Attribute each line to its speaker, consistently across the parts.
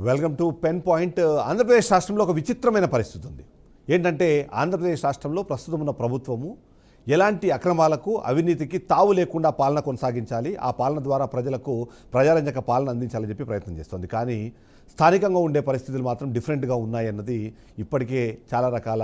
Speaker 1: Welcome to pen point. Andhra Pradesh రాష్ట్రంలో ఒక విచిత్రమైన పరిస్థితి ఉంది. ఏంటంటే ఆంధ్రప్రదేశ్ రాష్ట్రంలో ప్రస్తుతం ఉన్న ప్రభుత్వము ఎలాంటి అక్రమాలకు అవినీతికి తావు లేకుండా పాలన కొనసాగించాలి, ఆ పాలన ద్వారా ప్రజలకు ప్రజారంజక పాలన అందించాలని చెప్పి ప్రయత్నం చేస్తుంది. కానీ స్థానికంగా ఉండే పరిస్థితులు మాత్రం డిఫరెంట్గా ఉన్నాయన్నది ఇప్పటికే చాలా రకాల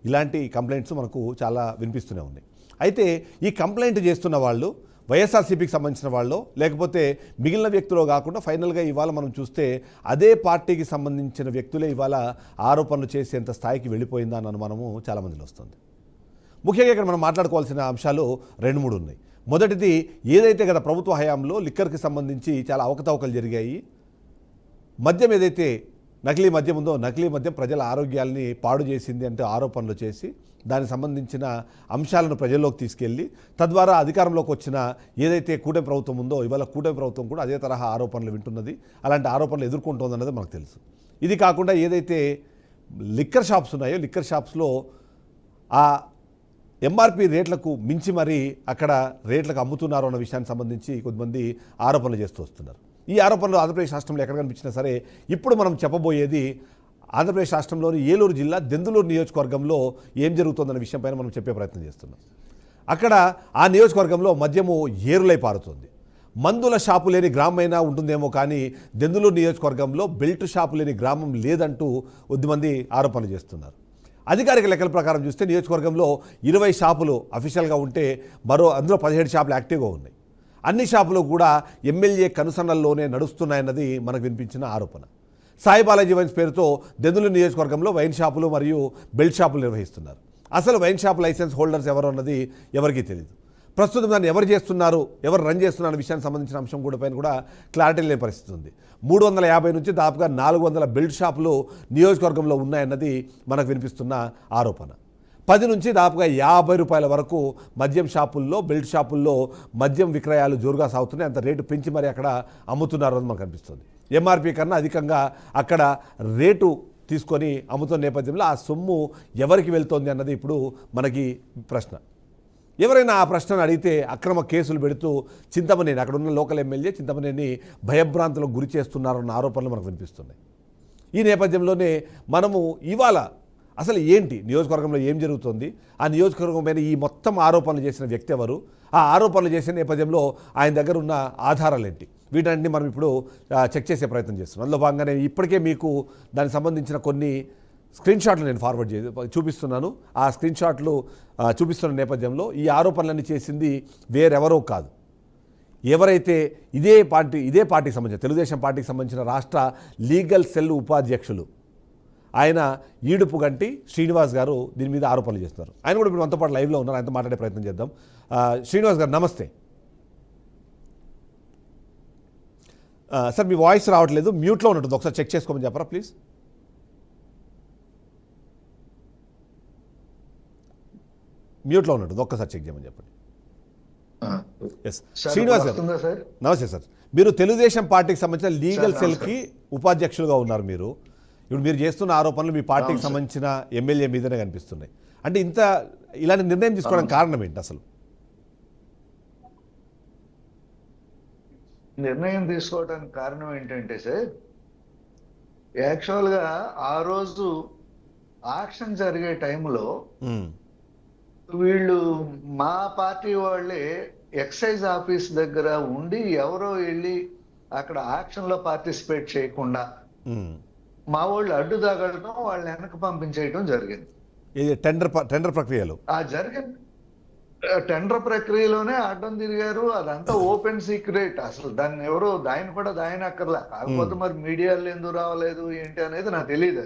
Speaker 1: ఇలాంటి కంప్లైంట్స్ మనకు చాలా వినిపిస్తూనే ఉన్నాయి. అయితే ఈ కంప్లైంట్ చేస్తున్న వాళ్ళు వైఎస్ఆర్సీపీకి సంబంధించిన వాళ్ళు లేకపోతే మిగిలిన వ్యక్తులు కాకుండా ఫైనల్గా ఇవాళ మనం చూస్తే అదే పార్టీకి సంబంధించిన వ్యక్తులే ఇవాళ ఆరోపణలు చేసేంత స్థాయికి వెళ్ళిపోయిందా అని అనుమానము చాలామందిలో వస్తుంది. ముఖ్యంగా ఇక్కడ మనం మాట్లాడుకోవాల్సిన అంశాలు 2-3 ఉన్నాయి. మొదటిది, ఏదైతే గత ప్రభుత్వ హయాంలో లిక్కర్కి సంబంధించి చాలా అవకతవకలు జరిగాయి, మద్యం ఏదైతే నకిలీ మద్యం ఉందో నకిలీ మద్యం ప్రజల ఆరోగ్యాల్ని పాడు చేసింది అంటే ఆరోపణలు చేసి దానికి సంబంధించిన అంశాలను ప్రజల్లోకి తీసుకెళ్ళి తద్వారా అధికారంలోకి వచ్చిన ఏదైతే కూటమి ప్రభుత్వం ఉందో ఇవాళ కూటమి ప్రభుత్వం కూడా అదే తరహా ఆరోపణలు వింటున్నది, అలాంటి ఆరోపణలు ఎదుర్కొంటుందన్నది మనకు తెలుసు. ఇది కాకుండా ఏదైతే లిక్కర్ షాప్స్ ఉన్నాయో లిక్కర్ షాప్స్లో ఆ ఎంఆర్పి రేట్లకు మించి మరీ అక్కడ రేట్లకు అమ్ముతున్నారు అన్న విషయానికి సంబంధించి కొద్దిమంది ఆరోపణలు చేస్తూ వస్తున్నారు. ఈ ఆరోపణలు ఆంధ్రప్రదేశ్ రాష్ట్రంలో ఎక్కడ కనిపించినా సరే ఇప్పుడు మనం చెప్పబోయేది ఆంధ్రప్రదేశ్ రాష్ట్రంలోని ఏలూరు జిల్లా దెందులూరు నియోజకవర్గంలో ఏం జరుగుతుందన్న విషయంపైన మనం చెప్పే ప్రయత్నం చేస్తున్నాం. అక్కడ ఆ నియోజకవర్గంలో మద్యము ఏరులై పారుతుంది. మందుల షాపు లేని గ్రామమైనా ఉంటుందేమో కానీ దెందులూరు నియోజకవర్గంలో బెల్ట్ షాపు లేని గ్రామం లేదంటూ కొద్దిమంది ఆరోపణలు చేస్తున్నారు. అధికారిక లెక్కల ప్రకారం చూస్తే నియోజకవర్గంలో 20 షాపులు అఫీషియల్గా ఉంటే అందులో 17 షాపులు యాక్టివ్గా ఉన్నాయి. అన్ని షాపులు కూడా ఎమ్మెల్యే కనుసన్నల్లోనే నడుస్తున్నాయన్నది మనకు వినిపించిన ఆరోపణ. సాయి బాలాజీ వైన్స్ పేరుతో దెందులూరు నియోజకవర్గంలో వైన్ షాపులు మరియు బెల్ట్ షాపులు నిర్వహిస్తున్నారు. అసలు వైన్ షాప్ లైసెన్స్ హోల్డర్స్ ఎవరు అన్నది ఎవరికీ తెలియదు. ప్రస్తుతం దాన్ని ఎవరు చేస్తున్నారు, ఎవరు రన్ చేస్తున్నారు అనే విషయానికి సంబంధించిన అంశం కూడా పైన కూడా క్లారిటీ లేని పరిస్థితి ఉంది. 350 నుంచి దాదాపుగా 400 బెల్ట్ షాపులు నియోజకవర్గంలో ఉన్నాయన్నది మనకు వినిపిస్తున్న ఆరోపణ. 10 నుంచి దాదాపుగా 50 రూపాయల వరకు మద్యం షాపుల్లో బెల్ట్ షాపుల్లో మద్యం విక్రయాలు జోరుగా సాగుతున్నాయి. అంత రేటు పెంచి మరి అక్కడ అమ్ముతున్నారు అని మనకు అనిపిస్తుంది. ఎంఆర్పి కన్నా అధికంగా అక్కడ రేటు తీసుకొని అమ్ముతున్న నేపథ్యంలో ఆ సొమ్ము ఎవరికి వెళ్తోంది అన్నది ఇప్పుడు మనకి ప్రశ్న. ఎవరైనా ఆ ప్రశ్నను అడిగితే అక్రమ కేసులు పెడుతూ చింతమనేని అక్కడ ఉన్న లోకల్ ఎమ్మెల్యే చింతమనేని భయభ్రాంతులకు గురి చేస్తున్నారన్న ఆరోపణలు మనకు వినిపిస్తున్నాయి. ఈ నేపథ్యంలోనే మనము ఇవాళ అసలు ఏంటి నియోజకవర్గంలో ఏం జరుగుతుంది, ఆ నియోజకవర్గం పైన ఈ మొత్తం ఆరోపణలు చేసిన వ్యక్తి ఎవరు, ఆ ఆరోపణలు చేసిన నేపథ్యంలో ఆయన దగ్గర ఉన్న ఆధారాలు ఏంటి, వీటన్నిటిని మనం ఇప్పుడు చెక్ చేసే ప్రయత్నం చేస్తున్నాం. అందులో భాగంగానే ఇప్పటికే మీకు దానికి సంబంధించిన కొన్ని స్క్రీన్ షాట్లు నేను ఫార్వర్డ్ చూపిస్తున్నాను. ఆ స్క్రీన్ షాట్లు చూపిస్తున్న నేపథ్యంలో ఈ ఆరోపణలన్నీ చేసింది వేరెవరో కాదు, ఎవరైతే ఇదే పార్టీకి సంబంధించిన తెలుగుదేశం పార్టీకి సంబంధించిన రాష్ట్ర లీగల్ సెల్ ఉపాధ్యక్షులు ఆయన ఈడుపు గంటి శ్రీనివాస్ గారు దీని మీద ఆరోపణలు చేస్తున్నారు. ఆయన కూడా ఇప్పుడు మనతో పాటు లైవ్లో ఉన్నారు, ఆయనతో మాట్లాడే ప్రయత్నం చేద్దాం. శ్రీనివాస్ గారు నమస్తే. సార్ మీ వాయిస్ రావట్లేదు, మ్యూట్లో ఉన్నట్టుంది, ఒకసారి చెక్ చేసుకోమని చెప్పరా ప్లీజ్. మ్యూట్లో ఉన్నట్టుంది, ఒక్కసారి చెక్ చేయమని చెప్పండి. ఎస్ శ్రీనివాస్ గారు నమస్తే సార్. మీరు తెలుగుదేశం పార్టీకి సంబంధించిన లీగల్ సెల్కి ఉపాధ్యక్షులుగా ఉన్నారు. ఇప్పుడు మీరు చేస్తున్న ఆరోపణలు మీ పార్టీకి సంబంధించిన ఎమ్మెల్యే మీదనే కనిపిస్తున్నాయి. అంటే ఇలాంటి నిర్ణయం తీసుకోవడం కారణం ఏంటి అసలు?
Speaker 2: నిర్ణయం తీసుకోవడానికి కారణం ఏంటంటే సార్, యాక్చువల్గా ఆ రోజు ఆక్షన్ జరిగే టైంలో వీళ్ళు మా పార్టీ వాళ్ళే ఎక్సైజ్ ఆఫీస్ దగ్గర ఉండి ఎవరో వెళ్ళి అక్కడ ఆక్షన్లో పార్టిసిపేట్ చేయకుండా మా వాళ్ళు అడ్డు తగలడం, వాళ్ళని వెనక్కి పంపించేయడం జరిగింది.
Speaker 1: ఇది టెండర్ ప్రక్రియలో
Speaker 2: జరిగింది. టెండర్ ప్రక్రియలోనే అడ్డం తిరిగారు. అదంతా ఓపెన్ సీక్రెట్. అసలు దాన్ని ఎవరో దాయనక్కర్లా. కాకపోతే మరి మీడియాలో ఎందుకు రావలేదు ఏంటి అనేది నాకు తెలియదు.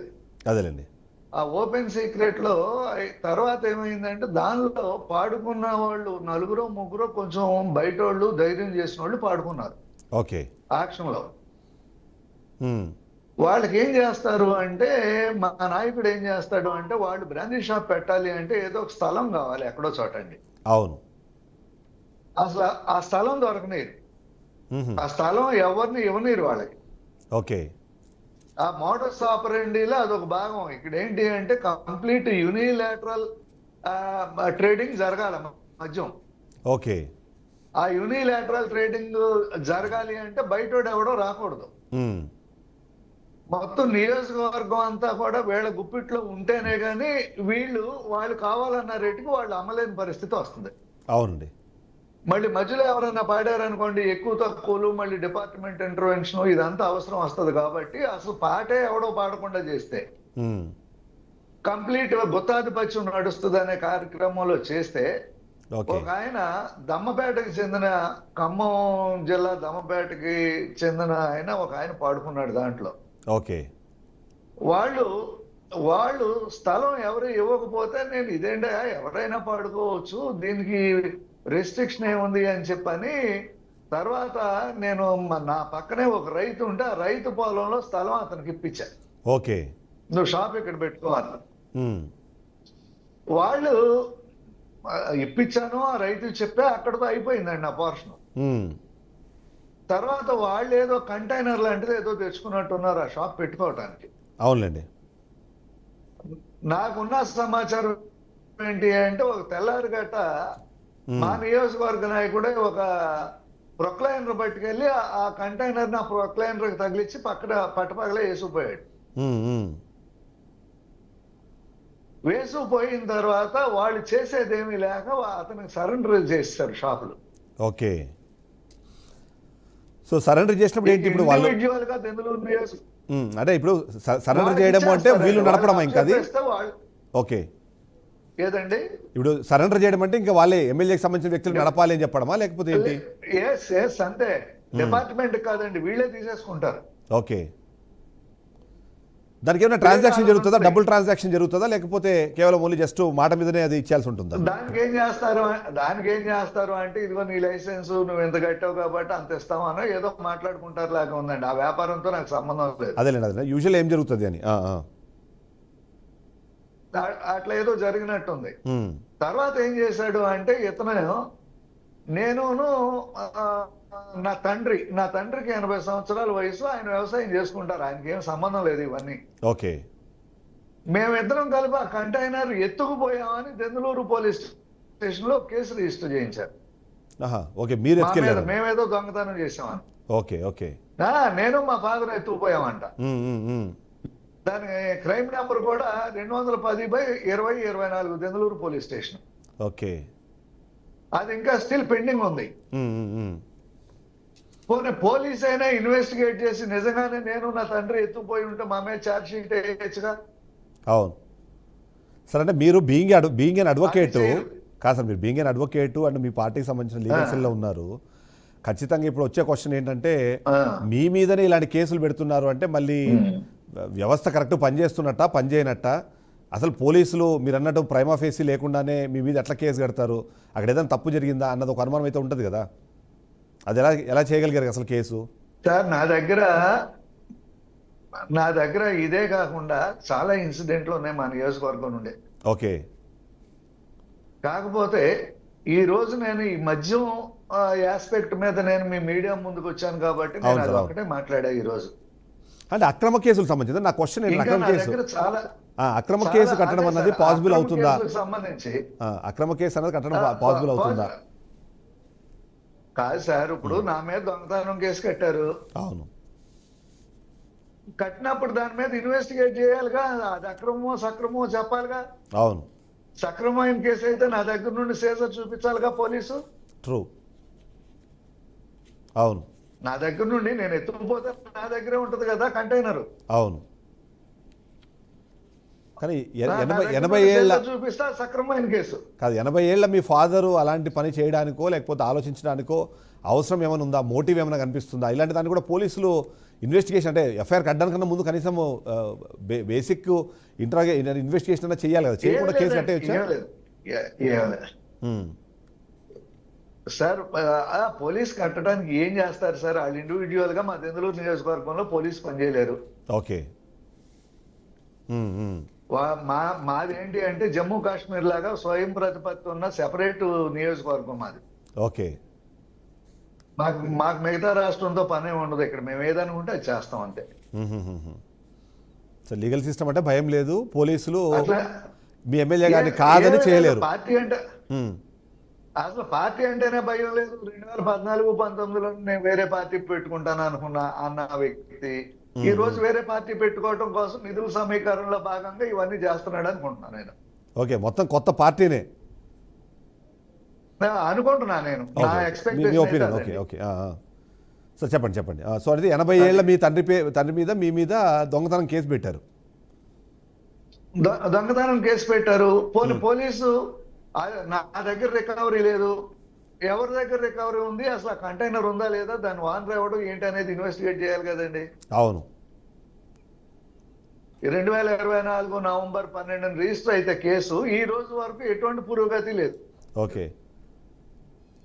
Speaker 1: అదేలేండి.
Speaker 2: ఆ ఓపెన్ సీక్రెట్ లో తర్వాత ఏమైందంటే దానిలో పాడుకున్న వాళ్ళు 4-3 కొంచెం బయట వాళ్ళు ధైర్యం చేసిన వాళ్ళు పాడుకున్నారు.
Speaker 1: ఓకే.
Speaker 2: ఆక్షన్ లో వాళ్ళకి ఏం చేస్తారు అంటే, మా నాయకుడు ఏం చేస్తాడు అంటే, వాళ్ళు బ్రాందీ షాప్ పెట్టాలి అంటే ఏదో ఒక స్థలం కావాలి ఎక్కడో చోటండి.
Speaker 1: అవును.
Speaker 2: అసలు ఆ స్థలం దొరకనీరు, ఆ స్థలం ఎవరిని ఇవ్వనీరు వాళ్ళకి.
Speaker 1: ఓకే.
Speaker 2: ఆ మోడస్ ఆపరెండీలో అదొక భాగం. ఇక్కడ ఏంటి అంటే కంప్లీట్ యూనిలాటరల్ ట్రేడింగ్ జరగాలి మద్యం.
Speaker 1: ఓకే.
Speaker 2: ఆ యూనిలాటరల్ ట్రేడింగ్ జరగాలి అంటే బయటోడు ఎవడో రాకూడదు. మొత్తం నియోజకవర్గం అంతా కూడా వీళ్ళ గుప్పిట్లో ఉంటేనే గాని వాళ్ళు కావాలన్న రేటుకి వాళ్ళు అమ్మలేని పరిస్థితి వస్తుంది.
Speaker 1: అవునండి.
Speaker 2: మళ్ళీ మధ్యలో ఎవరైనా పాడారనుకోండి, ఎక్కువ తక్కువలు, మళ్ళీ డిపార్ట్మెంట్ ఇంటర్వెన్షన్ ఇదంతా అవసరం వస్తుంది. కాబట్టి అసలు పాటే ఎవడో పాడకుండా చేస్తే
Speaker 1: ఉమ్,
Speaker 2: కంప్లీట్ గుత్తాధిపత్యం నడుస్తుంది అనే కార్యక్రమంలో చేస్తే,
Speaker 1: ఓకే.
Speaker 2: ఒక ఆయన దమ్మపేటకి చెందిన, ఖమ్మం జిల్లా దమ్మపేటకి చెందిన ఆయన ఒక ఆయన పాడుకున్నాడు దాంట్లో.
Speaker 1: ఓకే.
Speaker 2: వాళ్ళు వాళ్ళు స్థలం ఎవరు ఇవ్వకపోతే నేను ఇదేంటా ఎవరైనా పాడుకోవచ్చు, దీనికి రెస్ట్రిక్షన్ ఏముంది అని చెప్పని, తర్వాత నేను నా పక్కనే ఒక రైతు ఉంటే ఆ రైతు పొలంలో స్థలం అతనికి ఇప్పించా.
Speaker 1: ఓకే.
Speaker 2: నువ్వు షాప్ ఇక్కడ పెట్టుకోవాలి.
Speaker 1: ఉమ్,
Speaker 2: వాళ్ళు ఇప్పించాను, ఆ రైతు చెప్పే అక్కడితో అయిపోయిందండి ఆ పోర్షన్.
Speaker 1: ఉమ్,
Speaker 2: తర్వాత వాళ్ళు ఏదో కంటైనర్ లాంటిది ఏదో తెచ్చుకున్నట్టున్నారు ఆ షాప్ పెట్టుకోవటానికి.
Speaker 1: అవునులేండి.
Speaker 2: నాకున్న సమాచారం ఏంటి అంటే, ఒక తెల్లారి గట్ట మా నియోజకవర్గ నాయకుడే ఒక ప్రొక్లైనర్ పట్టుకెళ్ళి ఆ కంటైనర్ ని ఆ ప్రొక్లైనర్ తగిలిచ్చి పట్టపగలే వేసుకుపోయాడు.
Speaker 1: ఉమ్, ఉమ్,
Speaker 2: వేసుకుపోయిన తర్వాత వాళ్ళు చేసేదేమీ లేక అతనికి సరెండర్ చేస్తారు షాపులు.
Speaker 1: ఓకే. సో సరెండర్ చేసినప్పుడు ఏంటి ఇప్పుడు వాళ్ళు
Speaker 2: ఇండివిడ్యువల్ గా దెందులూరు
Speaker 1: అంటే ఇప్పుడు సరెండర్ చేయడము అంటే వీళ్ళు నడపడం ఇంకా అది. ఓకే.
Speaker 2: ఏదండి
Speaker 1: ఇప్పుడు సరెండర్ చేయడం అంటే ఇంకా వాళ్ళే ఎమ్మెల్యేకి సంబంధించిన వ్యక్తులు నడపాలి అని చెప్పడమా, లేకపోతే ఏంటి?
Speaker 2: ఎస్ అంతే. డిపార్ట్మెంట్ కాదండి, వీళ్ళే తీసేసుకుంటారు.
Speaker 1: ఓకే. దానికి ఏమైనా ట్రాన్సాక్షన్ జరుగుతుందా, డబుల్ ట్రాన్సాక్షన్ జరుగుతుందా, లేకపోతే కేవలం ఓన్లీ జస్ట్ మాట మీదనే అది ఇచ్చాల్సి ఉంటుందా?
Speaker 2: దానికి ఏం చేస్తారు అంటే, ఇదిగో నీ లైసెన్స్ నువ్వు ఎంత కట్టావు కాబట్టి అంత ఇస్తామనో ఏదో మాట్లాడుకుంటారు లాగా ఉందండి. ఆ వ్యాపారంతో నాకు సంబంధం లేదు.
Speaker 1: అదేలేండి, అదే యూజువల్ ఏం జరుగుతుంది అని.
Speaker 2: అట్లా ఏదో జరిగినట్టుంది. తర్వాత ఏం చేశాడు అంటే, ఇతను నేనును నా తండ్రికి 80 సంవత్సరాల వయసు, ఆయన వ్యవసాయం చేసుకుంటారు, ఆయనకి ఏం సంబంధం లేదు ఇవన్నీ.
Speaker 1: ఓకే.
Speaker 2: మేమిద్దరం కలిపి ఆ కంటైనర్ ఎత్తుకుపోయామని దెందులూరు పోలీస్ స్టేషన్ లో కేసు రిజిస్టర్ చేయించారు.
Speaker 1: ఓకే. మీరు ఎత్తుకెళ్ళారు?
Speaker 2: మేమేదో దొంగతనం చేసామని.
Speaker 1: ఓకే. ఓకే.
Speaker 2: నేను మా ఫాదర్ ఎత్తుకుపోయామంట. దాని క్రైమ్ నెంబర్ కూడా 210/20/24 దెందులూరు పోలీస్ స్టేషన్.
Speaker 1: ఓకే.
Speaker 2: అది ఇంకా స్టిల్ పెండింగ్ ఉంది. పోనీ పోలీస్ అయినా ఇన్వెస్టిగేట్ చేసి నిజంగానే నేను నా తండ్రి ఎత్తుకుపోయి ఉంటే మా మీద ఛార్జ్ షీట్ వేయచ్చుగా.
Speaker 1: అవును సార్. అంటే మీరు బీయింగ్ అన్ అడ్వకేట్ కాదు సార్, మీరు బీయింగ్ అన్ అడ్వకేట్ అండ్ మీ పార్టీకి సంబంధించిన లీగల్ సెల్లో ఉన్నారు. ఖచ్చితంగా ఇప్పుడు వచ్చే క్వశ్చన్ ఏంటంటే, మీ మీదనే ఇలాంటి కేసులు పెడుతున్నారు అంటే మళ్ళీ వ్యవస్థ కరెక్ట్ పనిచేస్తున్నట్ట, పనిచేయనట్ట? అసలు పోలీసులు మీరు అన్నట్టు ప్రైమా ఫేసీ లేకుండానే మీ మీద ఎట్లా కేసు కడతారు? అక్కడ ఏదైనా తప్పు జరిగిందా అన్నది ఒక అనుమానం అయితే ఉంటుంది కదా. అది ఎలా చేయగలిగారు అసలు కేసు?
Speaker 2: సార్ నా దగ్గర ఇదే కాకుండా చాలా ఇన్సిడెంట్లు ఉన్నాయి మా నియోజకవర్గం నుండి.
Speaker 1: ఓకే.
Speaker 2: కాకపోతే ఈ రోజు నేను ఈ మద్యం ఆస్పెక్ట్ మీద నేను మీ మీడియా ముందుకు వచ్చాను కాబట్టి నేను అది ఒకటే మాట్లాడా ఈ రోజు.
Speaker 1: అంటే అక్రమ కేసులు సంబంధించి నా క్వశ్చన్ అక్రమ కేసు కట్టడం అన్నది పాసిబుల్ అవుతుందా?
Speaker 2: సంబంధించి
Speaker 1: అక్రమ కేసు అన్నది కట్టడం పాసిబుల్ అవుతుందా?
Speaker 2: కాదు సార్, ఇప్పుడు నా మీద దొంగతనం కేసు కట్టారు.
Speaker 1: అవును.
Speaker 2: కట్టినప్పుడు దాని మీద ఇన్వెస్టిగేట్ చేయాలిగా, అది అక్రమమో సక్రమమో చెప్పాలిగా.
Speaker 1: అవును.
Speaker 2: సక్రమమైన కేసు అయితే నా దగ్గర నుండి సీజర్ చూపించాలిగా పోలీసు.
Speaker 1: ట్రూ. అవును.
Speaker 2: నా దగ్గర నుండి నేను ఎత్తుకుపోతే నా దగ్గరే ఉంటది కదా కంటైనర్.
Speaker 1: అవును. కానీ 80 ఏళ్ళ
Speaker 2: చూపిస్తా సక్రమమైన కేసు
Speaker 1: కాదు, 80 ఏళ్ళ మీ ఫాదరు అలాంటి పని చేయడానికో లేకపోతే ఆలోచించడానికో అవసరం ఏమైనా ఉందా, మోటివ్ ఏమైనా కనిపిస్తుందా? ఇలాంటి దాన్ని కూడా పోలీసులు ఇన్వెస్టిగేషన్ అంటే ఎఫ్ఐఆర్ కట్టడానికన్నా ముందు కనీసం బేసిక్ ఇన్వెస్టిగేషన్ అన్నా చేయాలి కదా, చేయకుండా కేసు కట్టేయచ్చా?
Speaker 2: సార్ పోలీస్ కట్టడానికి ఏం చేస్తారు సార్? వాళ్ళు ఇండివిడ్యువల్ గా మా దెందులూరు నియోజకవర్గంలో పోలీసు పనిచేయలేరు.
Speaker 1: ఓకే.
Speaker 2: మాది ఏంటి అంటే జమ్మూ కాశ్మీర్ లాగా స్వయం ప్రతిపత్తి ఉన్న సెపరేట్ నియోజకవర్గం మాది.
Speaker 1: ఓకే.
Speaker 2: మాకు మిగతా రాష్ట్రంతో పనే ఉండదు. ఇక్కడ మేము ఏదనుకుంటే అది చేస్తాం అంతే.
Speaker 1: సో లీగల్ సిస్టమ్ అంటే భయం లేదు, పోలీసులు మీ ఎమ్మెల్యే గారిని కాదని చేయలేరు.
Speaker 2: పార్టీ అంటే అసలు పార్టీ అంటేనే భయం లేదు. 2014-19లో నేను వేరే పార్టీ పెట్టుకుంటాను అన్న వ్యక్తి ఈ రోజు వేరే పార్టీ పెట్టుకోవడం కోసం నిధుల సమీకరణలో భాగంగా ఇవన్నీ చేస్తున్నాడు అనుకుంటున్నాను నేను.
Speaker 1: ఓకే, మొత్తం కొత్త పార్టీనే.
Speaker 2: అనుకుంటున్నా నేను, నా
Speaker 1: ఓకే, మీ
Speaker 2: expectation
Speaker 1: opinion. Okay okay so చెప్పండి. సో అది 80 ఏళ్ల మీ తండ్రి మీద మీ మీద దొంగతనం కేసు పెట్టారు.
Speaker 2: దొంగతనం కేసు పెట్టారు. పోలీసు నా దగ్గర రికవరీ లేదు, ఎవరి దగ్గర రికవరీ ఉంది, అసలు ఆ కంటైనర్ ఉందా లేదా, దాని ఓనర్ ఎవడు ఏంటి అనేది ఇన్వెస్టిగేట్ చేయాలి కదండి.
Speaker 1: అవును.
Speaker 2: 2024 నవంబర్ 12 రిజిస్టర్ అయితే కేసు ఈ రోజు వరకు ఎటువంటి పురోగతి లేదు.
Speaker 1: ఓకే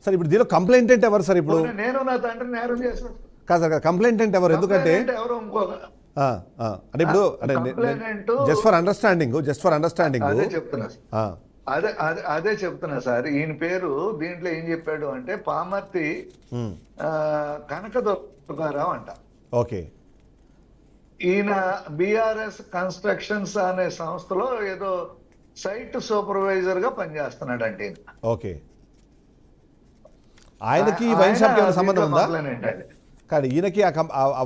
Speaker 1: సార్, ఇప్పుడు దీనిలో కంప్లైంటెంట్ ఎవరు సార్? ఇప్పుడు
Speaker 2: నేను నా తండ్రి నేరం చేశాను
Speaker 1: కాదు సార్, కంప్లైంటెంట్ ఎవరు? ఎందుకంటే
Speaker 2: ఎవరు ఇంకొక
Speaker 1: అంటే ఇప్పుడు
Speaker 2: కంప్లైంట్
Speaker 1: జస్ట్ ఫర్ అండర్స్టాండింగ్
Speaker 2: అదే చెప్తున్నా అదే చెప్తున్నా సార్. ఈయన పేరు దీంట్లో ఏం చెప్పాడు అంటే పామర్తి కనకదుర్గారావు అంట.
Speaker 1: ఓకే.
Speaker 2: ఈయన బిఆర్ఎస్ కన్స్ట్రక్షన్స్ అనే సంస్థలో ఏదో సైట్ సూపర్వైజర్ గా పనిచేస్తున్నాడు అంటే.
Speaker 1: ఓకే, ఆయనకి వైన్ షాప్ కి ఏమైనా సంబంధం ఉందా? కానీ ఈయనకి ఆ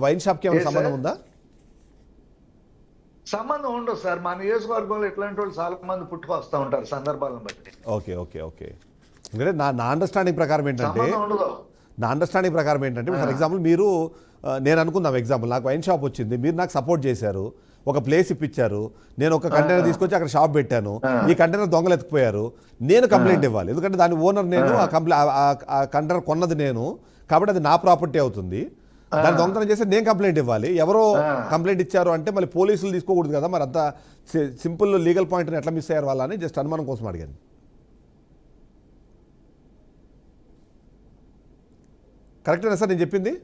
Speaker 1: వైన్ షాప్ కి ఏమైనా సంబంధం ఉందా?
Speaker 2: సంబంధం ఉండదు సార్. మా నియోజకవర్గంలో ఇట్లాంటి వాళ్ళు చాలా మంది పుట్టుకొస్తా ఉంటారు సందర్భాలను బట్టి.
Speaker 1: ఓకే ఓకే ఓకే ఎందుకంటే నా అండర్స్టాండింగ్ ప్రకారం ఏంటంటే ఫర్ ఎగ్జాంపుల్ మీరు నేను అనుకుందాం ఎగ్జాంపుల్, నాకు వైన్ షాప్ వచ్చింది, మీరు నాకు సపోర్ట్ చేశారు, ఒక ప్లేస్ ఇప్పించారు, నేను ఒక కంటైనర్ తీసుకొచ్చి అక్కడ షాప్ పెట్టాను, ఈ కంటైనర్ దొంగలు ఎత్తుకుపోయారు, నేను కంప్లైంట్ ఇవ్వాలి. ఎందుకంటే దాని ఓనర్ నేను, ఆ కంటైనర్ కొన్నది నేను, కాబట్టి అది నా ప్రాపర్టీ అవుతుంది. దాన్ని దొంగతనం చేస్తే నేను కంప్లైంట్ ఇవ్వాలి. ఎవరో కంప్లైంట్ ఇచ్చారు అంటే మళ్ళీ పోలీసులు తీసుకోకూడదు కదా. మరి అంత సింపుల్ లీగల్ పాయింట్ని ఎట్లా మిస్ అయ్యారు వాళ్ళని జస్ట్ అనుమానం కోసం అడిగాను. కరెక్టేనా సార్ నేను చెప్పింది?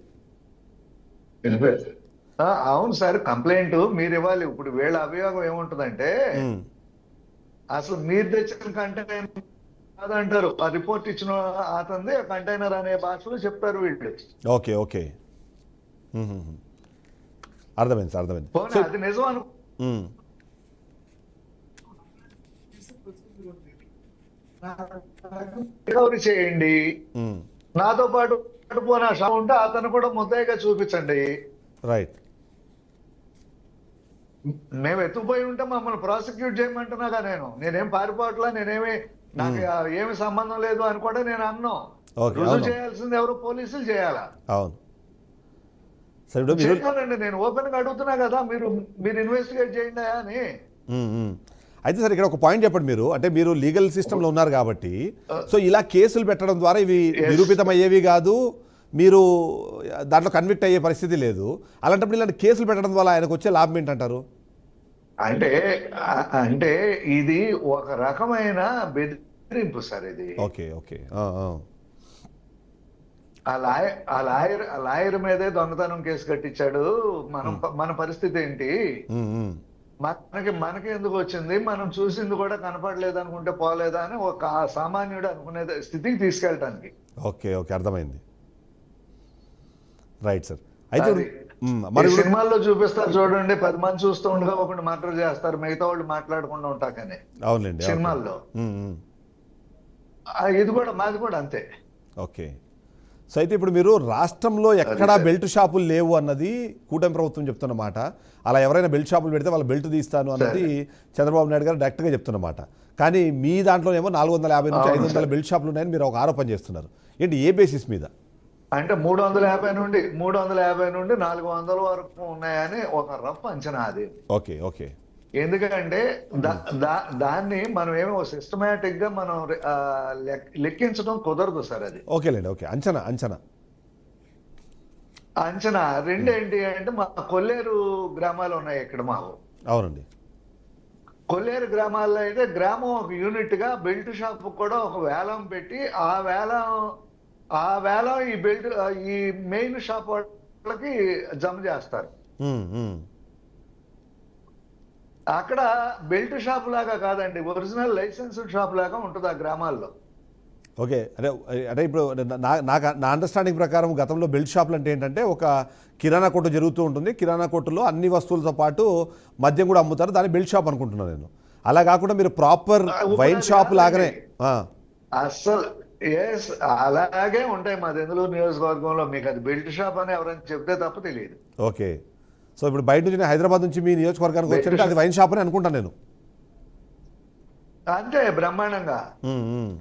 Speaker 2: అవును సార్, కంప్లైంట్ మీరు ఇవ్వాలి. ఇప్పుడు వీళ్ళ అభియోగం ఏముంటుందంటే అసలు మీరు తెచ్చిన కంటైనర్ కాదంటారు, ఆ రిపోర్ట్ ఇచ్చిన అతనిది కంటైనర్ అనే భాషలో చెప్తారు వీళ్ళు.
Speaker 1: ఓకే ఓకే అర్థమైంది సార్, అర్థమైంది.
Speaker 2: అది నిజం అను రికవరీ చేయండి, నాతో పాటు పోయిన షాప్ ఉంటే అతను కూడా ముద్దాయిగా చూపించండి.
Speaker 1: రైట్.
Speaker 2: మేము ఎత్తుకుపోయి ఉంటే మమ్మల్ని ప్రాసిక్యూట్ చేయమంటున్నాగా. నేనేం పారిపోవట్లా, నేనేమి నాకు ఏమి సంబంధం లేదు అని కూడా నేను అన్నాం. రుజువు చేయాల్సింది ఎవరు? పోలీసులు చేయాలా?
Speaker 1: అవును.
Speaker 2: చేయాలండి. నేను ఓపెన్ గా అడుగుతున్నా కదా, మీరు ఇన్వెస్టిగేట్ చేయండి అని.
Speaker 1: అయితే సార్ ఇక్కడ ఒక పాయింట్ చెప్పండి మీరు, అంటే మీరు లీగల్ సిస్టంలో ఉన్నారు కాబట్టి, సో ఇలా కేసులు పెట్టడం ద్వారా ఇవి నిరూపితం అయ్యేవి కాదు, మీరు దాంట్లో కన్విక్ట్ అయ్యే పరిస్థితి లేదు. అలాంటప్పుడు ఇలాంటి కేసులు పెట్టడం వల్ల ఆయనకు వచ్చే లాభం ఏంటంటారు?
Speaker 2: అంటే ఇది ఒక రకమైన బెదిరింపు సార్ ఇది.
Speaker 1: ఓకే ఓకే
Speaker 2: ఆ లాయర్ మీదే దొంగతనం కేసు కట్టించాడు. మన పరిస్థితి ఏంటి? మనకి ఎందుకు వచ్చింది, మనం చూసింది కూడా కనపడలేదు అనుకుంటే పోలేదా అని ఒక సామాన్యుడు అనుకునే స్థితికి తీసుకెళ్ళటానికి.
Speaker 1: ఓకే ఓకే అర్థమైంది. Right sir. అయితే
Speaker 2: సినిమాల్లో చూపిస్తారు చూడండి, 10 మంది చూస్తూ ఉండగా ఒకటి మర్డర్ చేస్తారు, మిగతా వాళ్ళు మాట్లాడకుండా ఉంటాకని.
Speaker 1: అవునండి
Speaker 2: సినిమాల్లో. ఇది కూడా మాది కూడా అంతే.
Speaker 1: ఓకే. సో అయితే ఇప్పుడు మీరు రాష్ట్రంలో ఎక్కడా బెల్ట్ షాపులు లేవు అన్నది కూటమి ప్రభుత్వం చెప్తున్నమాట. అలా ఎవరైనా బెల్ట్ షాపులు పెడితే వాళ్ళ బెల్ట్ తీస్తాను అన్నది చంద్రబాబు నాయుడు గారు డైరెక్ట్గా చెప్తున్నమాట. కానీ మీ దాంట్లోనేమో 450 నుంచి 500 బెల్ట్ షాపులు ఉన్నాయని మీరు ఒక ఆరోపణ చేస్తున్నారు. ఏంటి, ఏ బేసిస్ మీద?
Speaker 2: అంటే 350 నుండి 400 వరకు ఉన్నాయని ఒక రఫ్ అంచనా అది.
Speaker 1: ఓకే ఓకే
Speaker 2: ఎందుకంటే దాన్ని మనం ఏమో సిస్టమేటిక్ గా మనం లెక్కించడం కుదరదు సార్. అది
Speaker 1: ఓకేలేండి. ఓకే, అంచనా
Speaker 2: రెండేంటి అంటే మా కొల్లేరు గ్రామాలు ఉన్నాయి ఇక్కడ మాకు.
Speaker 1: అవునండి.
Speaker 2: కొల్లేరు గ్రామాల్లో అయితే గ్రామం ఒక యూనిట్ గా బెల్ట్ షాప్ కూడా ఒక వేలం పెట్టి ఆ వేలం ఈ మెయిన్ షాప్ వాళ్ళకి జమ చేస్తారు. అక్కడ బెల్ట్ షాప్ లాగా కాదండి, ఒరిజినల్ లైసెన్స్డ్ షాప్ లాగా ఉంటుంది ఆ గ్రామాల్లో.
Speaker 1: ఓకే. అంటే ఇప్పుడు నా అండర్స్టాండింగ్ ప్రకారం గతంలో బెల్ట్ షాపులు అంటే ఏంటంటే ఒక కిరాణా కొట్టు జరుగుతూ ఉంటుంది, కిరాణా కొట్టులో అన్ని వస్తువులతో పాటు మద్యం కూడా అమ్ముతారు, దాన్ని బెల్ట్ షాప్ అనుకుంటున్నాను నేను. అలా కాకుండా మీరు ప్రాపర్ వైన్ షాప్ లాగానే
Speaker 2: అసలు అలాగే ఉంటాయి మా దెందులూరు నియోజకవర్గంలో. మీకు అది బెల్ట్ షాప్ అని ఎవరైనా చెప్తే తప్ప తెలియదు.
Speaker 1: ఓకే. సో ఇప్పుడు బయట నుంచి నేను హైదరాబాద్ నుంచి మీ నియోజకవర్గానికి వచ్చారంటే అది వైన్ షాప్ అని అనుకుంటాను నేను.
Speaker 2: అంతే బ్రహ్మాండంగా
Speaker 1: ఉమ్, ఉమ్.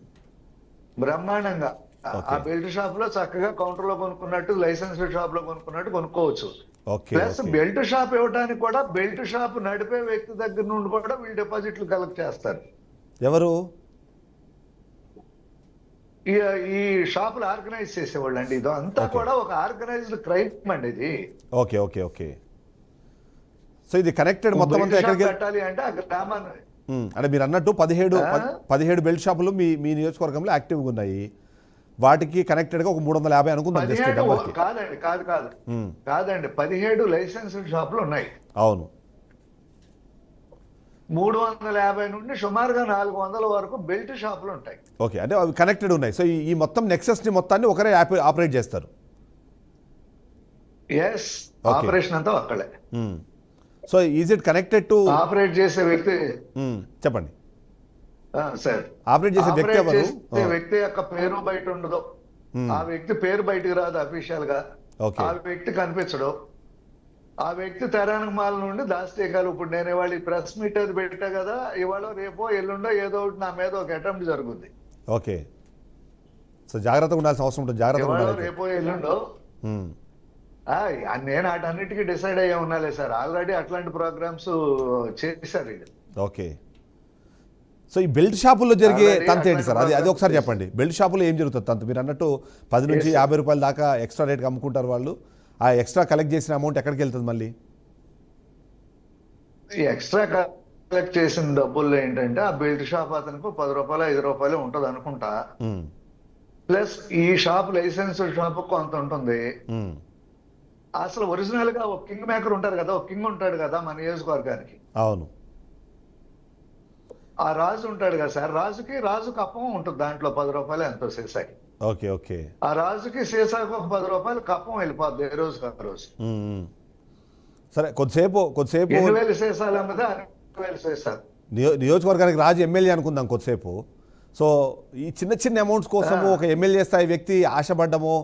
Speaker 2: బ్రహ్మాండంగా
Speaker 1: Okay.
Speaker 2: ఆ బెల్ట్ షాప్ లో చక్కగా కౌంటర్ లో కొనుక్కున్నట్టు లైసెన్స్ షాప్ లో కొనుక్కున్నట్టు కొనుక్కోవచ్చు.
Speaker 1: Okay,
Speaker 2: plus
Speaker 1: okay.
Speaker 2: Belt shop ఇవ్వడానికి కూడా బెల్ట్ షాప్ నడిపే వ్యక్తి దగ్గర నుండి కూడా వీళ్ళు డిపాజిట్లు కలెక్ట్ చేస్తారు.
Speaker 1: ఎవరు?
Speaker 2: ఈ ఈ షాపులు ఆర్గనైజ్ చేసేవాళ్ళు అండి. ఇది అంతా
Speaker 1: Okay.
Speaker 2: కూడా ఒక ఆర్గనైజ్డ్ క్రైమ్ అండి ఇది.
Speaker 1: Okay, okay, okay. సో ఇది కనెక్టెడ్ మొత్తం అంతా
Speaker 2: బెల్ట్ షాప్
Speaker 1: ఎక్కడికి
Speaker 2: పెట్టాలి అంటే ఆ గ్రామాన్ని
Speaker 1: అంటే మీరు అన్నట్టు 17 బెల్ట్ షాపులు మీ నియోజకవర్గంలో యాక్టివ్గా ఉన్నాయి. వాటికి కనెక్టెడ్గా ఒక 350 అనుకుందాం జస్ట్
Speaker 2: 17
Speaker 1: నెంబర్కి.
Speaker 2: కాదండి, కాదండి 17 లైసెన్స్డ్ షాపులు ఉన్నాయి.
Speaker 1: అవును.
Speaker 2: 350 నుండి సుమారుగా 400 వరకు బెల్ట్ షాపులు ఉంటాయి.
Speaker 1: ఓకే, అంటే అవి కనెక్టెడ్ ఉన్నాయి. సో ఈ మొత్తం నెక్సెస్ని మొత్తాన్ని ఒకరే ఆపరేట్ చేస్తారు.
Speaker 2: Yes,
Speaker 1: Okay.
Speaker 2: ఆపరేషన్ అంతా అక్కడే.
Speaker 1: So is it connected to
Speaker 2: operate చేసే వ్యక్తి
Speaker 1: చెప్పండి.
Speaker 2: సార్
Speaker 1: ఆపరేట్ చేసే వ్యక్తి
Speaker 2: ఆపరేట్
Speaker 1: ఎవరు?
Speaker 2: చేసే వ్యక్తి యొక్క పేరు బయట ఉండదు. ఆ వ్యక్తి పేరు బయటికి రాదు అఫీషియల్ గా.
Speaker 1: ఓకే.
Speaker 2: ఆ వ్యక్తి కనిపించడు. ఆ వ్యక్తి తెరానమాల నుండి దాస్తేకాలు. ఇప్పుడు నేను ఇవాళ ఈ ప్రెస్ మీట్ అది పెట్టా కదా, ఇవాళ రేపో ఎల్లుండో ఏదో ఒకటి నా మీద ఒక అటెంప్ట్ జరుగుద్ది.
Speaker 1: ఓకే. సో జాగ్రత్తగా ఉండాల్సిన అవసరం ఉంటుంది. జాగ్రత్తగా
Speaker 2: ఇవాళ
Speaker 1: ఉండాలి.
Speaker 2: రేపో ఎల్లుండో నేను వాటన్నిటికీ డిసైడ్ అయ్యే ఉన్నాలే సార్. ఆల్రెడీ అట్లాంటి ప్రోగ్రామ్స్ చేశారు వీళ్ళు.
Speaker 1: ఓకే. సో ఈ బెల్ట్ షాపుల్లో జరిగే
Speaker 2: Already
Speaker 1: తంతు ఏంటి సార్? అది
Speaker 2: అట్లాంటి
Speaker 1: ఒకసారి చెప్పండి. బెల్ట్ షాపులో ఏం జరుగుతుంది తంతు? మీరు అన్నట్టు 10 నుంచి 50 రూపాయల దాకా ఎక్స్ట్రా రేట్కి అమ్ముకుంటారు వాళ్ళు. ఆ ఎక్స్ట్రా కలెక్ట్ చేసిన అమౌంట్ ఎక్కడికి వెళ్తుంది మళ్ళీ?
Speaker 2: ఈ ఎక్స్ట్రా కలెక్ట్ చేసిన డబ్బుల్లో ఏంటంటే ఆ బెల్ట్ షాప్ అతనికి 10 రూపాయలు 5 రూపాయలు ఉంటది అనుకుంటా. ప్లస్ ఈ షాప్ లైసెన్స్ షాప్ కొంత ఉంటుంది. అసలు ఒరిజినల్ గా ఒక కింగ్ మేకర్ ఉంటారు కదా, ఒక కింగ్ ఉంటాడు కదా మన నియోజకవర్గానికి.
Speaker 1: అవును.
Speaker 2: ఆ రాజు ఉంటాడు కదా సార్, రాజు కప్పం ఉంటుంది దాంట్లో 10 రూపాయలు ఎంతో సీసాకి.
Speaker 1: Okay, okay.
Speaker 2: ఆ రాజుకి సీసాకి ఒక 10 రూపాయలు కప్పం వెళ్ళిపోద్ది ఏ రోజు ఆ రోజు.
Speaker 1: సరే, కొద్దిసేపు
Speaker 2: 8,000 సీసాలు అమ్మదే 6,000 సీసాలు.
Speaker 1: నియోజకవర్గానికి రాజు ఎమ్మెల్యే అనుకుందాం కొద్దిసేపు. సో ఈ చిన్న చిన్న అమౌంట్స్ కోసము ఒక ఎమ్మెల్యే స్థాయి వ్యక్తి ఆశపడ్డమో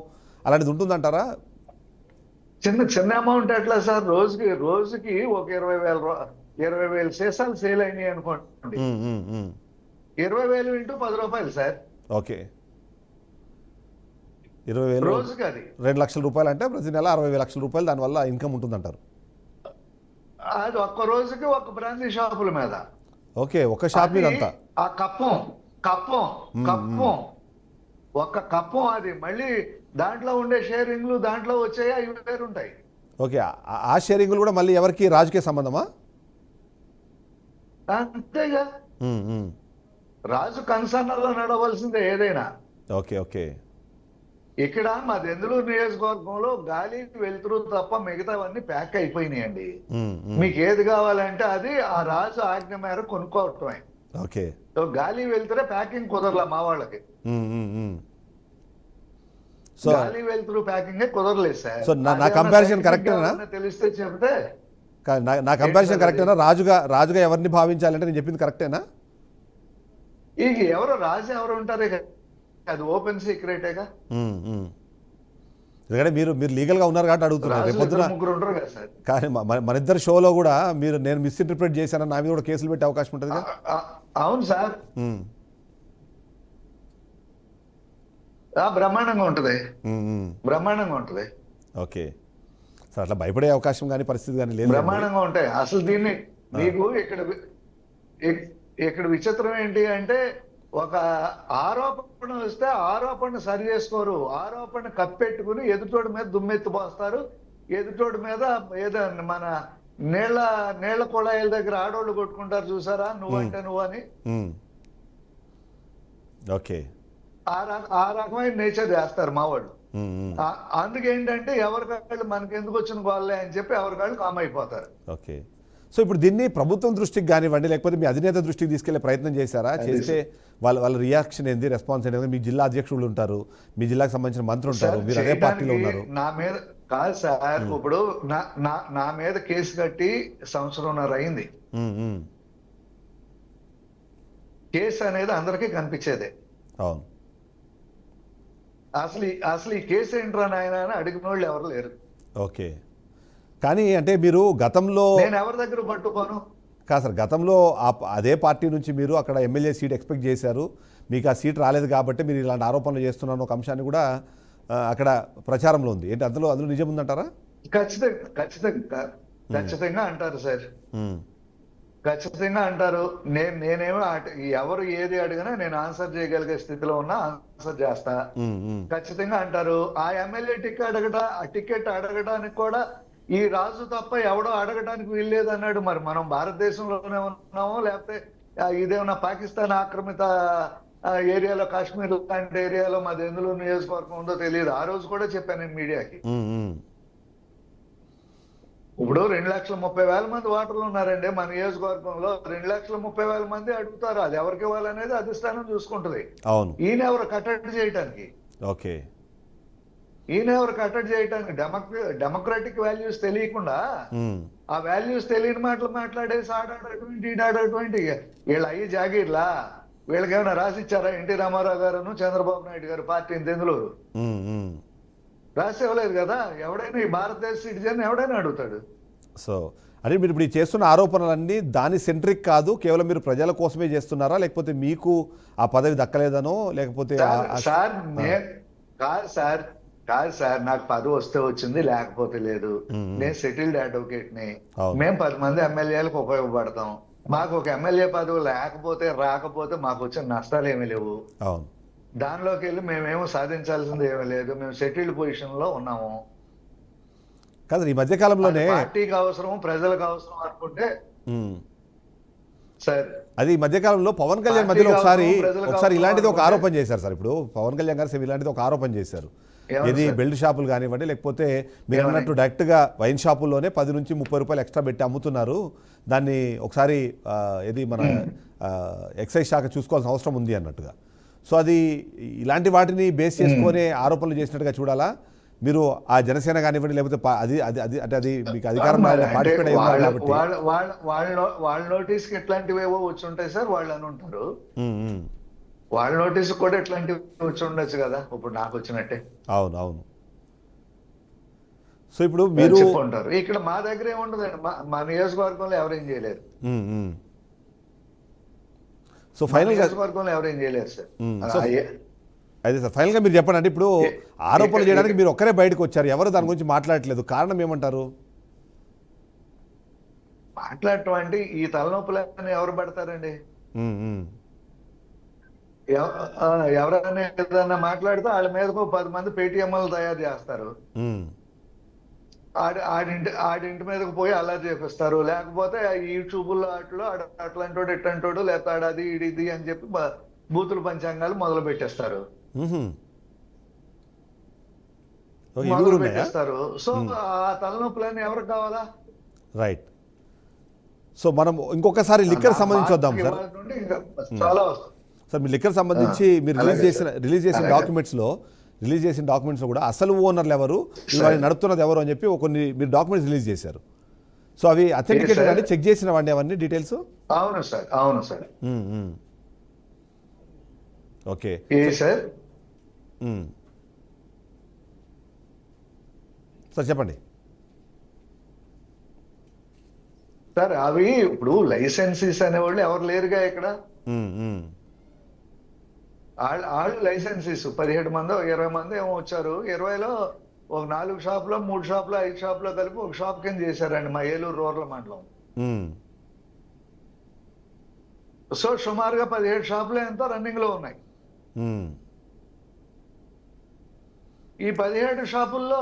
Speaker 1: అలాంటిది ఉంటుందంటారా?
Speaker 2: చిన్న అమౌంట్ ఎట్లా సార్? రోజుకి ఒక 20,000 సీసాలు సేల్ అయినాయి అనుకోండి. 20,000 ఇంటూ 10 రూపాయలు సార్.
Speaker 1: ఓకే. 20,000
Speaker 2: రోజుకి అది
Speaker 1: 2 లక్షల రూపాయలు అంటే ప్రతి నెల 60 లక్షల రూపాయలు దానివల్ల ఇన్కమ్ ఉంటుందంటారు.
Speaker 2: అది ఒక్క రోజుకి ఒక బ్రాందీ షాపుల మీద.
Speaker 1: ఓకే, ఒక షాప్ మీద అంతా.
Speaker 2: ఆ కప్పం ఒక్క కప్పం అది. మళ్ళీ దాంట్లో ఉండే షేరింగ్లు దాంట్లో వచ్చాయి, అవి వేరుంటాయి.
Speaker 1: ఓకే, ఆ షేరింగ్లు కూడా మళ్ళీ ఎవరికి? రాజుకే సంబంధమా?
Speaker 2: అంతేగా, రాజు కన్సర్నలో నడవలసిందే ఏదైనా.
Speaker 1: Okay, okay.
Speaker 2: ఇక్కడ మా దెందులూరు నియోజకవర్గంలో గాలి వెలుతురు తప్ప మిగతావన్నీ ప్యాక్ అయిపోయినాయండి. మీకు ఏది కావాలంటే అది ఆ రాజు ఆజ్ఞ మేర కొనుక్కోవటమే.
Speaker 1: ఓకే.
Speaker 2: సో గాలి వెలుతురే ప్యాకింగ్ కుదరలే మా వాళ్ళకి.
Speaker 1: సో
Speaker 2: గాలి వెలుతురు ప్యాకింగ్ కుదరలేదు సార్.
Speaker 1: సో నా కంపారిజన్ కరెక్టేనా?
Speaker 2: తెలిస్తే చెప్తే.
Speaker 1: నా కంపారిజన్ కరెక్టేనా? రాజుగా ఎవరిని భావించాలంటే నేను చెప్పింది కరెక్టేనా?
Speaker 2: ఇక రాజు ఎవరు ఉంటారే కదా, అది ఓపెన్ సీక్రెటేగా.
Speaker 1: ఎందుకంటే మీరు లీగల్గా ఉన్నారు కాబట్టి అడుగుతున్నారు. రేపు పొద్దున
Speaker 2: 3 ఉంటారు కదా సార్.
Speaker 1: కానీ మన ఇద్దరు షోలో కూడా నేను మిస్ఇంటర్ప్రిట్ చేశాను, నా మీద కూడా కేసులు పెట్టే అవకాశం ఉంటుంది.
Speaker 2: అవును సార్, బ్రహ్మాండంగా ఉంటుంది.
Speaker 1: ఓకే సార్, అట్లా భయపడే అవకాశం కానీ పరిస్థితి కానీ లేదు.
Speaker 2: బ్రహ్మాండంగా ఉంటాయి. అసలు దీన్ని మీకు ఇక్కడ విచిత్రం ఏంటి అంటే, ఒక ఆరోపణ వస్తే ఆరోపణ సరి చేసుకోరు. ఆరోపణ కప్పెట్టుకుని ఎదుటోడి మీద దుమ్మెత్తి పోస్తారు. ఎదుటోడి మీద ఏదో మన నీళ్ల కుళాయిల దగ్గర ఆడోళ్ళు కొట్టుకుంటారు చూసారా, నువ్వంటే నువ్వని.
Speaker 1: ఓకే.
Speaker 2: ఆ రకమైన నేచర్ చేస్తారు మా వాళ్ళు. అందుకేంటంటే ఎవరికాళ్ళు మనకి ఎందుకు వచ్చిన వాళ్ళే అని చెప్పి ఎవరికాళ్ళు కామ్ అయిపోతారు.
Speaker 1: ఓకే. సో ఇప్పుడు దీన్ని ప్రభుత్వం దృష్టికి కానివ్వండి, లేకపోతే మీ అధినేత దృష్టికి తీసుకెళ్లే ప్రయత్నం చేశారా? చేస్తే వాళ్ళ రియాక్షన్ ఏంది, రెస్పాన్స్ ఏంటి? మీ జిల్లా అధ్యక్షులు ఉంటారు, మీ జిల్లాకు సంబంధించిన మంత్రి ఉంటారు, మీరు అదే పార్టీలో ఉన్నారు.
Speaker 2: నా మీద కాదు సార్, ఇప్పుడు నా మీద కేసు కట్టి 1.5 సంవత్సరం అయింది. కేసు అనేది అందరికీ కనిపించేదే.
Speaker 1: అవును.
Speaker 2: అసలు ఈ కేసు ఏంట్రా నాయన అని అడిగిన వాళ్ళు ఎవరు లేరు.
Speaker 1: ఓకే. కానీ అంటే మీరు గతంలో
Speaker 2: నేను ఎవరి దగ్గర పట్టుకోను.
Speaker 1: కాదు సార్, గతంలో అదే పార్టీ నుంచి మీరు అక్కడ ఎమ్మెల్యే సీట్ ఎక్స్పెక్ట్ చేశారు, మీకు ఆ సీట్ రాలేదు కాబట్టి మీరు ఇలాంటి ఆరోపణలు చేస్తున్నారన్న ఒక అంశాన్ని కూడా అక్కడ ప్రచారంలో ఉంది. ఏంటి అందులో నిజం ఉందంటారా?
Speaker 2: ఖచ్చితంగా అంటారు సార్, ఖచ్చితంగా అంటారు. నేనేమో ఎవరు ఏది అడిగినా నేను ఆన్సర్ చేయగలిగే స్థితిలో ఉన్నా ఆన్సర్ చేస్తా. ఖచ్చితంగా అంటారు. ఆ ఎమ్మెల్యే టికెట్ అడగడానికి కూడా ఈ రాజు తప్ప ఎవడో అడగడానికి వీల్లేదు అన్నాడు. మరి మనం భారతదేశంలోనే ఉన్నామో లేకపోతే ఇదేమన్నా పాకిస్తాన్ ఆక్రమిత ఏరియాలో, కాశ్మీర్ లాంటి ఏరియాలో మాది ఎందులో నియోజకవర్గం ఉందో తెలియదు. ఆ రోజు కూడా చెప్పాను నేను మీడియాకి. ఇప్పుడు 2,30,000 మంది ఓటర్లు ఉన్నారండి మన నియోజకవర్గంలో. 2,30,000 మంది అడుగుతారు, అది ఎవరికి ఇవ్వాలనేది అధిష్టానం చూసుకుంటది. ఈయన ఎవరు కట్టడి చేయటానికి?
Speaker 1: ఓకే,
Speaker 2: ఈయన ఎవరు కట్టడి చేయటానికి? డెమోక్రాటిక్ వాల్యూస్ తెలియకుండా ఆ వాల్యూస్ తెలియని మాటలు మాట్లాడేసి ఆడాడటువంటి ఈడాడటువంటి వీళ్ళు అయ్యి జాగీర్లా. వీళ్ళకి ఏమైనా రాసిచ్చారా? ఎన్టీ రామారావు గారు, చంద్రబాబు నాయుడు గారు పార్టీని తెందులూరు రాసి ఇవ్వలేదు కదా. ఎవడైనా ఈ భారతదేశ సిటిజన్ ఎవడైనా అడుగుతాడు.
Speaker 1: సో అంటే మీరు ఇప్పుడు చేస్తున్న ఆరోపణలన్నీ దాని సెంట్రిక్ కాదు, కేవలం మీరు ప్రజల కోసమే చేస్తున్నారా, లేకపోతే మీకు ఆ పదవి దక్కలేదనో, లేకపోతే
Speaker 2: కాదు సార్, నాకు పదవి వస్తే వచ్చింది, లేకపోతే లేదు. నేను సెటిల్డ్ అడ్వకేట్ ని. మేము 10 మంది ఎమ్మెల్యేలకు ఉపయోగపడతాం. మాకు ఒక ఎమ్మెల్యే పదవి రాకపోతే మాకు వచ్చిన నష్టాలు ఏమీ లేవు. దానిలోకి వెళ్ళి మేమేమో సాధించాల్సింది ఏమీ లేదు. మేము సెటిల్డ్ పొజిషన్ లో ఉన్నాము
Speaker 1: కదా. ఈ మధ్య కాలంలోనే
Speaker 2: పార్టీకి అవసరం, ప్రజలకు అవసరం అనుకుంటే సార్,
Speaker 1: అది ఈ మధ్యకాలంలో పవన్ కళ్యాణ్ మధ్యలో ఒకసారి ఇలాంటిది ఒక ఆరోపణ చేశారు సార్. ఇప్పుడు పవన్ కళ్యాణ్ గారు ఇలాంటిది ఒక ఆరోపణ చేశారు. ఇది బెల్ట్ షాపులు కానివ్వండి, లేకపోతే మీరు అన్నట్టు డైరెక్ట్గా వైన్ షాపుల్లోనే 10 నుంచి 30 రూపాయలు ఎక్స్ట్రా పెట్టి అమ్ముతున్నారు. దాన్ని ఒకసారి ఇది మన ఎక్సైజ్ శాఖ చూసుకోవాల్సిన అవసరం ఉంది అన్నట్టుగా. సో అది ఇలాంటి వాటిని బేస్ చేసుకునే ఆరోపణలు చేసినట్టుగా చూడాలా మీరు? ఆ జనసేన కానివ్వండి, లేకపోతే అది మీకు అధికారం పార్టిసిపేట్ అయ్యి ఉన్నారు కాబట్టి
Speaker 2: వాళ్ళ నోటీస్కి ఎట్లాంటివేవో వచ్చి ఉంటాయి సార్, వాళ్ళు అని ఉంటారు. వాళ్ళ నోటీస్ కూడా ఎట్లాంటివి వచ్చి ఉండొచ్చు కదా, ఇప్పుడు నాకు వచ్చినట్టే.
Speaker 1: అవును. సో ఇప్పుడు మీరు
Speaker 2: ఉంటారు ఇక్కడ, మా దగ్గర ఏముండదండి, మా నియోజకవర్గంలో ఎవరేం చేయలేరు.
Speaker 1: సో ఫైనల్
Speaker 2: నియోజకవర్గంలో ఎవరేం చేయలేరు సార్.
Speaker 1: అదే సార్, ఫైనల్గా మీరు చెప్పండి. అంటే ఇప్పుడు ఆరోపణలు చేయడానికి మీరు ఒక్కరే బయటకు వచ్చారు, ఎవరు దాని గురించి మాట్లాడట్లేదు, కారణం ఏమంటారు?
Speaker 2: మాట్లాడటం అంటే ఈ తలనొప్పులని ఎవరు పడతారండి? ఎవరైనా ఏదైనా మాట్లాడితే వాళ్ళ మీదకు 10 మంది పేటీఎంలు తయారు చేస్తారు. ఆడింటి మీదకు పోయి అలా చేపిస్తారు. లేకపోతే యూట్యూబ్లో అట్లాంటోడు ఇట్లాంటోడు, లేకపోతే అది ఇది అని చెప్పి బూతుల పంచాంగాలు మొదలు పెట్టేస్తారు. సో ఆ తలనొప్పులన్నీ ఎవరికి కావాలా?
Speaker 1: రైట్. సో మనం ఇంకొకసారి లిక్కర్ సంబంధించి వద్దాం సార్.
Speaker 2: చాలా వస్తుంది
Speaker 1: సార్, మీ లిక్కర్ సంబంధించి మీరు రిలీజ్ చేసిన డాక్యుమెంట్స్లో కూడా అసలు ఓనర్లు ఎవరు, ఇవాళ నడుపుతున్నది ఎవరు అని చెప్పి కొన్ని మీరు డాక్యుమెంట్స్ రిలీజ్ చేశారు. సో అవి అథెంటికేటెడ్ అంటే చెక్ చేసిన వాడిని అవన్నీ డీటెయిల్స్?
Speaker 2: అవును సార్.
Speaker 1: Okay
Speaker 2: sir.
Speaker 1: సార్ చెప్పండి
Speaker 2: సార్. అవి ఇప్పుడు లైసెన్సీస్ అనేవాళ్ళు ఎవరు లేరుగా ఇక్కడ. వాళ్ళు లైసెన్సీస్ 17 మంది 20 మంది ఏమో వచ్చారు. 20లో ఒక 4 షాపులో 3 షాపులో 5 షాపులో కలిపి ఒక షాప్ కింద చేశారండి మా ఏలూరు రూరల్ మండలం. సో సుమారుగా 17 షాపులు ఎంతో రన్నింగ్ లో ఉన్నాయి. ఈ 17 షాపుల్లో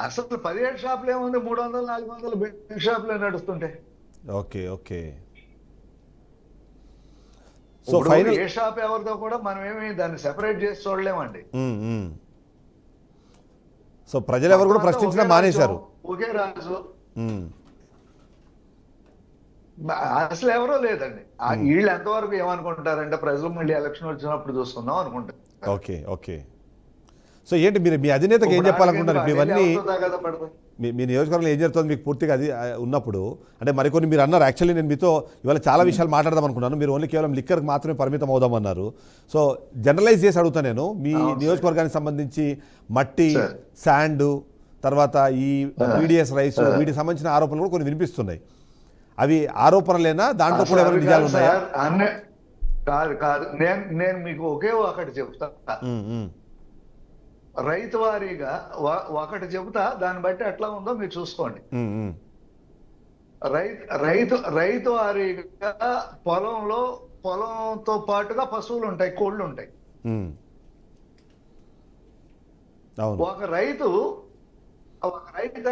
Speaker 2: అసలు 17 షాపులు ఏముంది, 300-400 బెల్ట్ షాపులే నడుస్తుంటాయి.
Speaker 1: ఓకే.
Speaker 2: సో ఏ షాప్ ఎవరిదో కూడా మనం ఏమి దాన్ని సెపరేట్ చేసి చూడలేమండి.
Speaker 1: సో ప్రజలు ఎవరు కూడా ప్రశ్నించడం మానేశారు.
Speaker 2: ఒకే రాజు అసలు ఎవరో లేదండి. వీళ్ళు ఎంతవరకు ఏమనుకుంటారంటే ప్రజలు మళ్ళీ ఎలక్షన్ వచ్చినప్పుడు చూసుకుందాం అనుకుంటారు.
Speaker 1: ఓకే. సో ఏంటి మీరు మీ అధినేతకి ఏం చెప్పాలనుకుంటారు? ఇప్పుడు ఇవన్నీ మీ నియోజకవర్గంలో ఏం జరుగుతుంది మీకు పూర్తిగా అది ఉన్నప్పుడు, అంటే మరికొన్ని మీరు అన్నారు, యాక్చువల్లీ నేను మీతో ఇవాళ చాలా విషయాలు మాట్లాడదాం అనుకున్నాను, మీరు ఓన్లీ కేవలం లిక్కర్కి మాత్రమే పరిమితం అవుదామన్నారు. సో జనరలైజ్ చేసి అడుగుతాను నేను, మీ నియోజకవర్గానికి సంబంధించి మట్టి, శాండ్, తర్వాత ఈ పీడిఎస్ రైస్ వీటికి సంబంధించిన ఆరోపణలు కూడా కొన్ని వినిపిస్తున్నాయి. అవి ఆరోపణలేనా, దాంట్లో కూడా ఏమైనా నిజాలు ఉన్నాయా?
Speaker 2: సార్ అన్నీ కాదు కాదు, నేను మీకు ఒకే ఒకటి చెప్తా. రైతు వారీగా ఒకటి చెబుతా, దాన్ని బట్టి ఎట్లా ఉందో మీరు చూసుకోండి. రైతు వారీగా పొలంతో పాటుగా పశువులు ఉంటాయి, కోళ్ళు ఉంటాయి. ఒక రైతు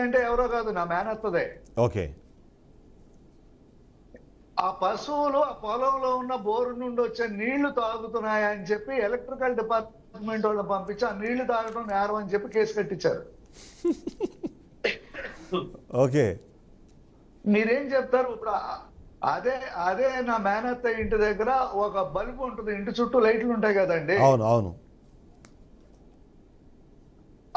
Speaker 2: అంటే ఎవరో కాదు, నా మేనత్తదే.
Speaker 1: ఓకే.
Speaker 2: ఆ పశువులు ఆ పొలంలో ఉన్న బోరు నుండి వచ్చే నీళ్లు తాగుతున్నాయని చెప్పి ఎలక్ట్రికల్ డిపార్ట్మెంట్ వాళ్ళని పంపించి ఆ నీళ్లు తాగడం నేరం అని చెప్పి కేసు కట్టించారు.
Speaker 1: ఓకే.
Speaker 2: మీరేం చెప్తారు ఇప్పుడు? అదే నా మేనత్త ఇంటి దగ్గర ఒక బల్బు ఉంటుంది, ఇంటి చుట్టూ లైట్లు ఉంటాయి కదండి.
Speaker 1: అవును అవును.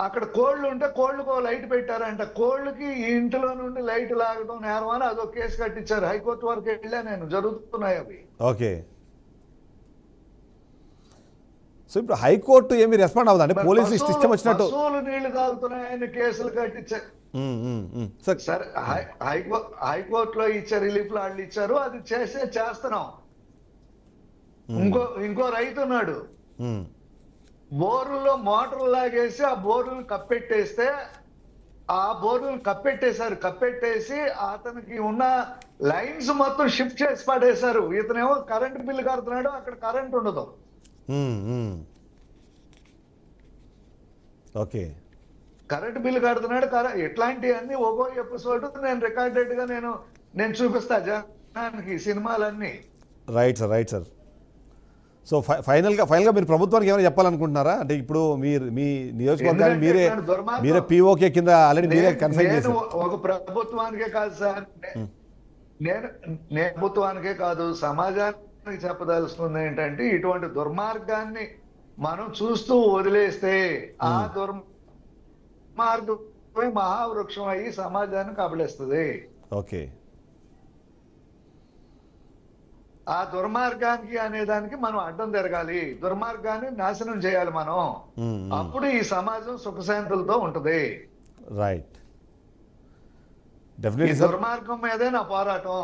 Speaker 2: అక్కడ కోళ్ళు ఉంటే కోళ్ళకు లైట్ పెట్టారంట, కోళ్ళకి ఈ ఇంటిలో నుండి లైట్ లాగడం నేరం అని అదొక కేసు కట్టించారు. హైకోర్టు వరకు వెళ్ళా నేను, జరుగుతున్నాయి అవి.
Speaker 1: ఓకే. సో ఇప్పుడు హైకోర్టు ఏమి రెస్పాండ్ అవ్వదండి? పోలీసులు ఇష్టం వచ్చినట్టు
Speaker 2: పశువులు నీళ్లు తాగుతున్నాయని కేసులు కట్టించారు. సరే, హైకోర్టులో ఇచ్చే రిలీఫ్ వాళ్ళు ఇచ్చారు, అది చేస్తున్నాం. ఇంకో రైతు ఉన్నాడు, బోర్లలో మోటార్లు లాగేసి ఆ బోర్లను కప్పెట్టేస్తే ఆ బోర్లను కప్పెట్టేసి అతనికి ఉన్న లైన్స్ మొత్తం షిఫ్ట్ చేసి పడేశారు. ఇతనేమో కరెంట్ బిల్లు కడుతున్నాడు, అక్కడ కరెంట్ ఉండదు.
Speaker 1: ఓకే.
Speaker 2: కరెంట్ బిల్లు కడుతున్నాడు. ఇట్లాంటివన్నీ ఒక్కో ఎపిసోడ్ నేను రికార్డెడ్ గా నేను చూపిస్తా జనానికి, సినిమాలన్నీ.
Speaker 1: Right sir, right sir. So ఫైనల్గా మీరు ప్రభుత్వానికి ఏమైనా చెప్పాలనుకుంటున్నారా? అంటే ఇప్పుడు మీ నియోజకవర్గాన్ని మీరే పీఓకే కింద ఆల్రెడీ మీరే కన్సైన్ చేశారు.
Speaker 2: ఒక ప్రభుత్వానికే కాదు సార్, నేను ప్రభుత్వానికే కాదు, సమాజానికి చెప్పదలుచుకుంది ఏంటంటే, ఇటువంటి దుర్మార్గాన్ని మనం చూస్తూ వదిలేస్తే ఆ దుర్మార్గమే మహావృక్షం అయ్యి సమాజాన్ని కబళిస్తుంది.
Speaker 1: ఓకే.
Speaker 2: ఆ దుర్మార్గానికి అనేదానికి మనం అడ్డం తిరగాలి, దుర్మార్గాన్ని నాశనం చేయాలి మనం. అప్పుడు ఈ సమాజం సుఖశాంతులతో ఉంటుంది.
Speaker 1: రైట్.
Speaker 2: ఈ దుర్మార్గం మీదే నా పోరాటం.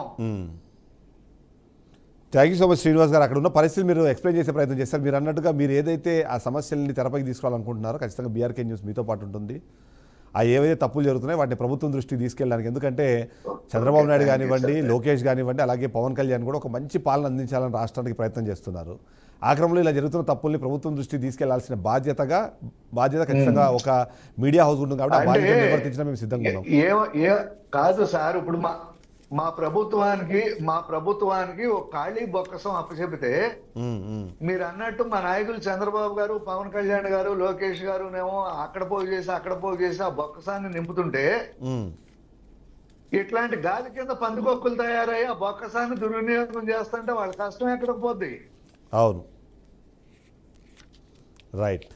Speaker 1: Thank you so much Srinivas గారు. అక్కడ ఉన్న పరిస్థితి మీరు ఎక్స్ప్లెయిన్ చేసే ప్రయత్నం చేస్తారు. మీరు అన్నట్టుగా మీరు ఏదైతే ఆ సమస్యల్ని తెరపైకి తీసుకోవాలనుకుంటున్నారో ఖచ్చితంగా బీఆర్కే న్యూస్ మీతో పాటు ఉంటుంది. ఆ ఏవైతే తప్పులు జరుగుతున్నాయో వాటిని ప్రభుత్వం దృష్టికి తీసుకెళ్ళడానికి, ఎందుకంటే చంద్రబాబు నాయుడు కానివ్వండి, లోకేష్ కానివ్వండి, అలాగే పవన్ కళ్యాణ్ కూడా ఒక మంచి పాలన అందించాలని రాష్ట్రానికి ప్రయత్నం చేస్తున్నారు. ఆ క్రమంలో ఇలా జరుగుతున్న తప్పుల్ని ప్రభుత్వం దృష్టికి తీసుకెళ్లాల్సిన బాధ్యత ఖచ్చితంగా ఒక మీడియా హౌస్ ఉంటుంది కాబట్టి ఆ బాధ్యత నిర్వర్తించడం మేము సిద్ధంగా ఉన్నాం.
Speaker 2: కాదు సార్, ఇప్పుడు మా ప్రభుత్వానికి ఒక ఖాళీ బొక్కసం అప్పచెబితే, మీరు అన్నట్టు మా నాయకులు చంద్రబాబు గారు, పవన్ కళ్యాణ్ గారు, లోకేష్ గారు నేమో అక్కడ పోగు చేసి ఆ బొక్కసాన్ని నింపుతుంటే, ఇట్లాంటి గాలి కింద పందికొక్కులు తయారయ్యి ఆ బొక్కసాన్ని దుర్వినియోగం చేస్తుంటే వాళ్ళ కష్టం ఎక్కడికి పోద్ది?
Speaker 1: అవును, రైట్.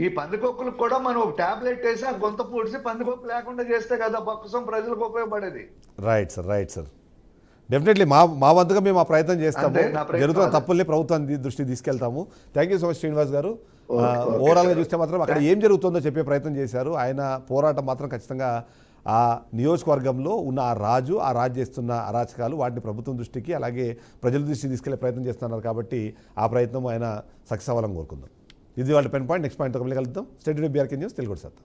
Speaker 2: ఈ పందికొక్కులకు కూడా మనం ఒక టాబ్లెట్ వేసి ఆ గొంత పూడ్చి పందికొక్కు లేకుండా చేస్తే కదా బొక్కసం ప్రజలకు ఉపయోగపడేది.
Speaker 1: Right sir, right sir. Definitely మా వంతుగా మేము ఆ ప్రయత్నం చేస్తాము. జరుగుతున్న తప్పుల్ని ప్రభుత్వాన్ని దృష్టికి తీసుకెళ్తాము. Thank you so much Srinivas గారు. ఓవరాల్గా చూస్తే మాత్రం అక్కడ ఏం జరుగుతుందో చెప్పే ప్రయత్నం చేశారు. ఆయన పోరాటం మాత్రం ఖచ్చితంగా ఆ నియోజకవర్గంలో ఉన్న ఆ రాజు చేస్తున్న అరాచకాలు వాటిని ప్రభుత్వం దృష్టికి అలాగే ప్రజల దృష్టికి తీసుకెళ్లే ప్రయత్నం చేస్తున్నారు కాబట్టి ఆ ప్రయత్నం ఆయన సక్సెస్ అవ్వాలని కోరుకుందాం. ఇది వాళ్ళ పెన్ పాయింట్. నెక్స్ట్ పాయింట్తో కలుద్దాం. స్టేట్ బీఆర్కే న్యూస్ తెలుగు సత్తా.